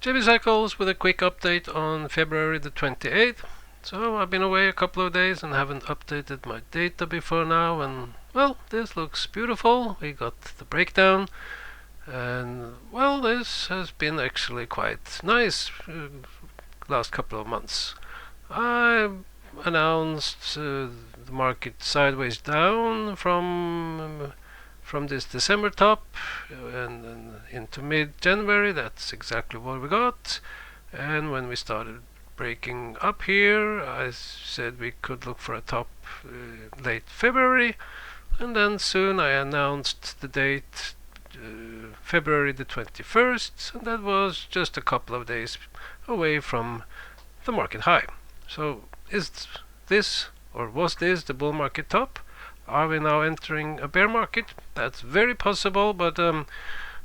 JB Cycles with a quick update on February the 28th. So I've been away a couple of days and haven't updated my data before now, and well, this looks beautiful. We got the breakdown, and well, this has been actually quite nice last couple of months. I announced the market sideways down from this December top and into mid-January. That's exactly what we got. And when we started breaking up here, I said we could look for a top late February, and then soon I announced the date, February the 21st, and that was just a couple of days away from the market high. So is this, or was this, the bull market top? Are we now entering a bear market? That's very possible, but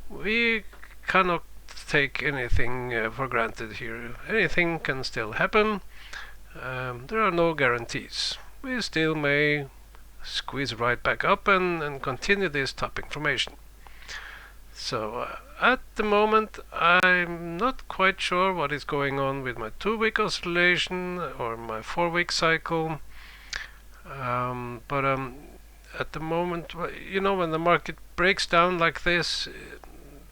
we cannot take anything for granted here. Anything can still happen. There are no guarantees. We still may squeeze right back up and continue this topping formation. So at the moment I'm not quite sure what is going on with my 2-week oscillation or my 4-week cycle. But at the moment, you know, when the market breaks down like this,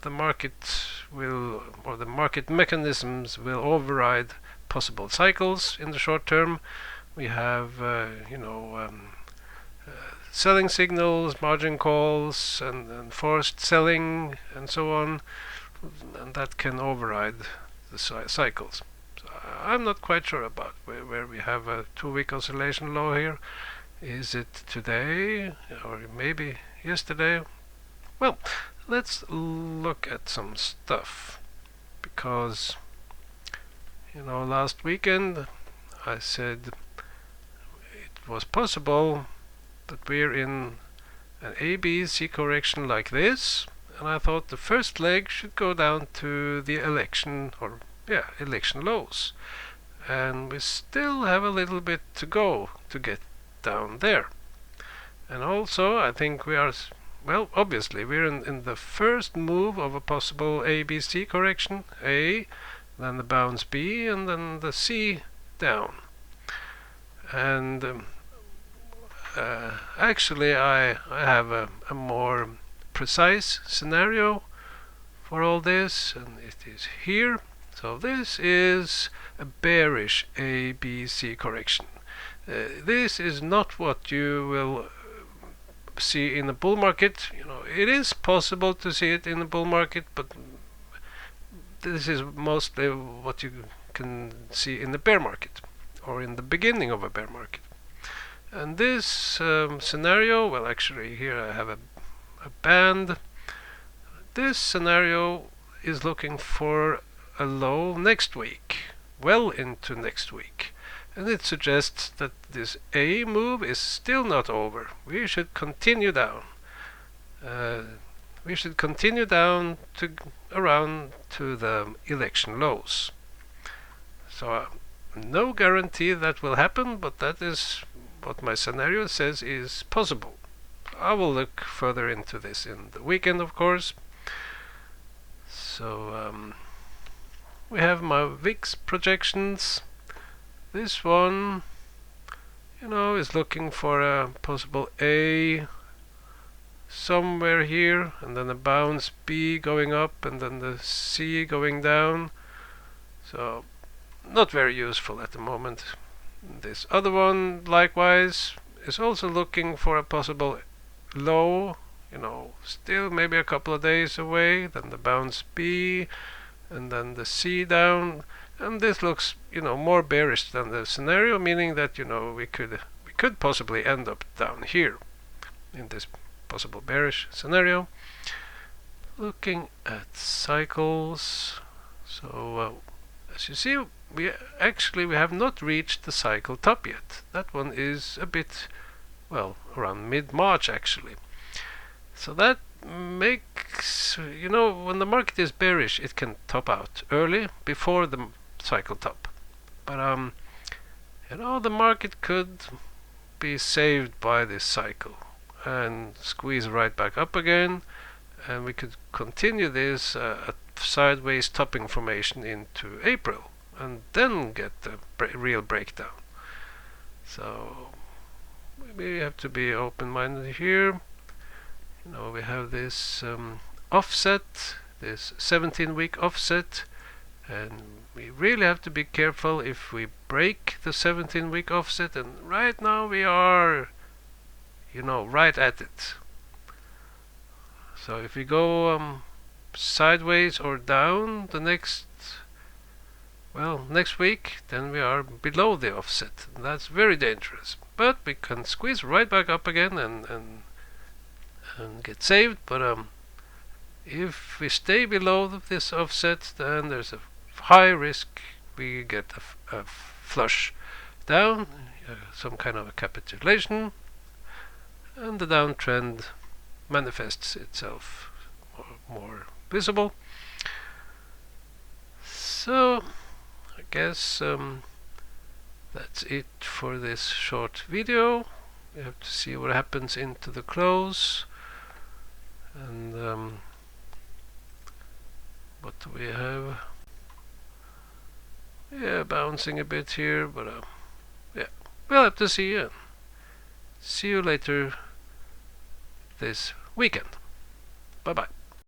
the market will, or the market mechanisms will override possible cycles in the short term. We have, selling signals, margin calls, and forced selling, and so on, and that can override the cycles. So I'm not quite sure about where we have a 2-week oscillation low here. Is it today or maybe yesterday? Well, let's look at some stuff, because last weekend I said it was possible that we're in an ABC correction like this, and I thought the first leg should go down to the election lows, and we still have a little bit to go to get down there. And also I think we are, well, obviously we're in the first move of a possible ABC correction. A, then the bounce B, and then the C down. And actually I have a more precise scenario for all this, and it is here. So this is a bearish ABC correction. This is not what you will see in a bull market. It is possible to see it in a bull market, but this is mostly what you can see in the bear market, or in the beginning of a bear market. And this scenario, well, actually here I have a band. This scenario is looking for a low next week, well into next week. And it suggests that this A move is still not over. We should continue down. We should continue down to around to the election lows. So no guarantee that will happen, but that is what my scenario says is possible. I will look further into this in the weekend, of course. So we have my VIX projections. This one, is looking for a possible A somewhere here, and then a bounce B going up, and then the C going down. So not very useful at the moment. This other one, likewise, is also looking for a possible low, still maybe a couple of days away, then the bounce B, and then the C down. And this looks, more bearish than the scenario, meaning that, we could possibly end up down here in this possible bearish scenario. Looking at cycles, so as you see, we have not reached the cycle top yet. That one is a bit, well, around mid-March actually. So that makes, when the market is bearish, it can top out early before the cycle top. But the market could be saved by this cycle and squeeze right back up again, and we could continue this at sideways topping formation into April, and then get the real breakdown. So we have to be open-minded here. You know, we have this offset, this 17-week offset, and we really have to be careful if we break the 17-week offset, and right now we are, you know, right at it. So if we go sideways or down the next week, then we are below the offset. That's very dangerous. But we can squeeze right back up again and get saved. But if we stay below this offset, then there's a high risk we get a flush down, some kind of a capitulation, and the downtrend manifests itself more visible. So I guess that's it for this short video. We have to see what happens into the close, and what do we have? Yeah, bouncing a bit here, but yeah, we'll have to see. See you later this weekend. Bye bye.